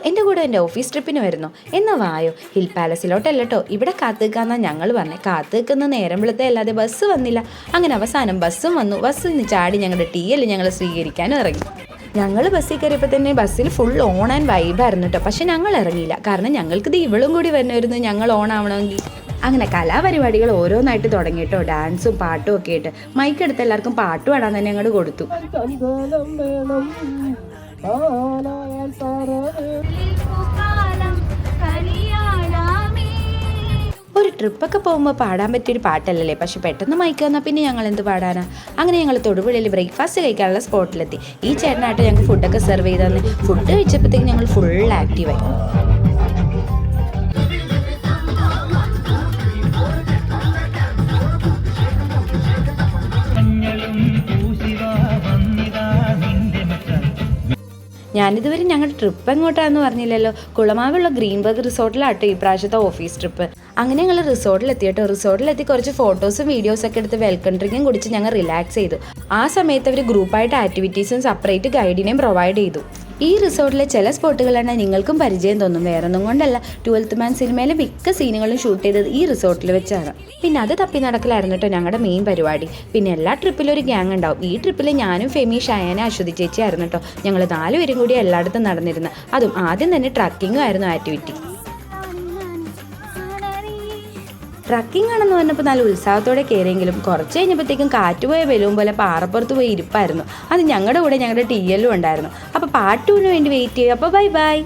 എൻ്റെ കൂടെ എൻ്റെ ഓഫീസ് ട്രിപ്പിന് വരുന്നു എന്നാ വായോ. ഹിൽ പാലസിലോട്ടല്ല കേട്ടോ, ഇവിടെ കാത്തു നിൽക്കാമെന്നാണ് ഞങ്ങൾ പറഞ്ഞത്. കാത്തു നിൽക്കുന്ന നേരം വെളുത്തേ അല്ലാതെ ബസ് വന്നില്ല. അങ്ങനെ അവസാനം ബസ്സും വന്നു. ബസ്സിൽ നിന്ന് ചാടി ഞങ്ങളുടെ ടീയിൽ ഞങ്ങൾ സ്വീകരിക്കാനും ഇറങ്ങി. ഞങ്ങൾ ബസ്സിൽ കയറിയപ്പോൾ തന്നെ ബസ്സിൽ ഫുൾ ഓൺ ആൻഡ് വൈബായിരുന്നു കേട്ടോ. പക്ഷെ ഞങ്ങൾ ഇറങ്ങിയില്ല, കാരണം ഞങ്ങൾക്ക് ഇത് ഇവളും കൂടി വരുന്നവരുന്നു ഞങ്ങൾ ഓൺ ആവണമെങ്കിൽ. അങ്ങനെ കലാപരിപാടികൾ ഓരോന്നായിട്ട് തുടങ്ങിയിട്ടോ, ഡാൻസും പാട്ടും ഒക്കെ ആയിട്ട്. മൈക്കെടുത്ത് എല്ലാവർക്കും പാട്ട് പാടാൻ തന്നെ അങ്ങോട്ട് കൊടുത്തു. ഒരു ട്രിപ്പൊക്കെ പോകുമ്പോൾ പാടാൻ പറ്റിയൊരു പാട്ടല്ലല്ലേ, പക്ഷെ പെട്ടെന്ന് മൈക്ക് വന്നാൽ പിന്നെ ഞങ്ങൾ എന്ത് പാടാനാ. അങ്ങനെ ഞങ്ങൾ തൊടുപുഴയിൽ ബ്രേക്ക്ഫാസ്റ്റ് കഴിക്കാനുള്ള സ്പോട്ടിലെത്തി. ഈ ചേട്ടനായിട്ട് ഞങ്ങൾക്ക് ഫുഡൊക്കെ സെർവ് ചെയ്ത് തന്നെ. ഫുഡ് കഴിച്ചപ്പോഴത്തേക്കും ഞങ്ങൾ ഫുൾ ആക്റ്റീവായി. ഞാനിതുവരെ ഞങ്ങളുടെ ട്രിപ്പ് എങ്ങോട്ടാണെന്ന് പറഞ്ഞില്ലല്ലോ. കുളമാവുള്ള ഗ്രീൻബർഗ് റിസോർട്ടിലാട്ടോ ഈ പ്രാവശ്യത്തെ ഓഫീസ് ട്രിപ്പ്. അങ്ങനെ ഞങ്ങൾ റിസോർട്ടിലെത്തിയിട്ടോ. റിസോർട്ടിലെത്തി കുറച്ച് ഫോട്ടോസും വീഡിയോസൊക്കെ എടുത്ത് വെൽക്കം ഡ്രിങ്കും കുടിച്ച് ഞങ്ങൾ റിലാക്സ് ചെയ്തു. ആ സമയത്ത് അവർ ഗ്രൂപ്പായിട്ട് ആക്ടിവിറ്റീസും സെപ്പറേറ്റ് ഗൈഡിനെയും പ്രൊവൈഡ് ചെയ്തു. ഈ റിസോർട്ടിലെ ചില സ്പോട്ടുകളാണ് നിങ്ങൾക്കും പരിചയം തോന്നും. വേറൊന്നും കൊണ്ടല്ല, 12th മാൻ സിനിമയിലെ മിക്ക സീനുകളും ഷൂട്ട് ചെയ്തത് ഈ റിസോർട്ടിൽ വെച്ചാണ്. പിന്നെ അത് തപ്പി നടക്കലായിരുന്നു കേട്ടോ ഞങ്ങളുടെ മെയിൻ പരിപാടി. പിന്നെ എല്ലാ ട്രിപ്പിലും ഒരു ഗ്യാങ് ഉണ്ടാവും. ഈ ട്രിപ്പിൽ ഞാനും ഫെമി, ഷയാന, അശ്വതി ചേച്ചി ആയിരുന്നു കേട്ടോ. ഞങ്ങൾ 4 പേരും കൂടി എല്ലായിടത്തും നടന്നിരുന്നത്. അതും ആദ്യം തന്നെ ട്രക്കിങ്ങും ആയിരുന്നു ആക്ടിവിറ്റി. ട്രക്കിംഗ് ആണെന്ന് പറഞ്ഞപ്പോൾ നല്ല ഉത്സാഹത്തോടെ കയറിയെങ്കിലും കുറച്ച് കഴിഞ്ഞപ്പോഴത്തേക്കും കാറ്റുപോയ ബലൂൺ പോലെ പാറപ്പുറത്ത് പോയി ഇരിപ്പായിരുന്നു. അത് ഞങ്ങളുടെ കൂടെ ഞങ്ങളുടെ ടീയലും ഉണ്ടായിരുന്നു. അപ്പോൾ പാട്ടിന് വേണ്ടി വെയിറ്റ് ചെയ്യും. അപ്പോൾ ബൈ ബൈ.